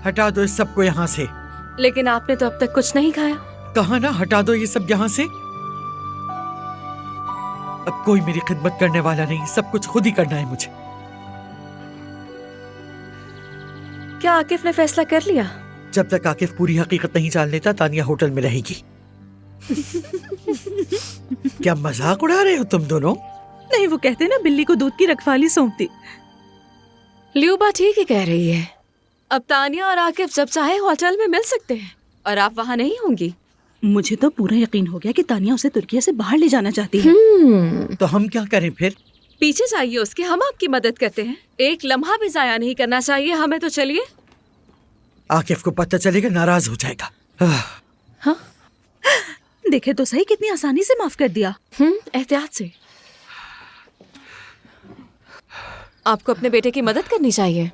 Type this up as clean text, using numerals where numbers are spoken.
हटा दो इस सबको यहाँ से। लेकिन आपने तो अब तक कुछ नहीं खाया। कहा ना हटा दो ये सब यहाँ से। अब कोई मेरी खिदमत करने वाला नहीं, सब कुछ खुद ही करना है मुझे। क्या आकिफ ने फैसला कर लिया? जब तक आकिफ पूरी हकीकत नहीं जान लेता तानिया होटल में रहेगी। क्या मजाक उड़ा रहे हो तुम दोनों? नहीं, वो कहते ना बिल्ली को दूध की रखवाली सौंपती। ल्यूबा ठीक ही कह रही है। अब तानिया और आकिफ जब चाहे होटल में मिल सकते हैं और आप वहाँ नहीं होंगी। मुझे तो पूरा यकीन हो गया कि तानिया उसे तुर्किया से बाहर ले जाना चाहती है। तो हम क्या करें फिर? पीछे जाइए उसके, हम आपकी मदद करते हैं। एक लम्हा भी जाया नहीं करना चाहिए हमें। तो चलिए। आकिफ को पता चलेगा, नाराज हो जाएगा। हाँ, देखे तो सही, कितनी आसानी से माफ कर दिया। एहतियात से। आपको अपने बेटे की मदद करनी चाहिए।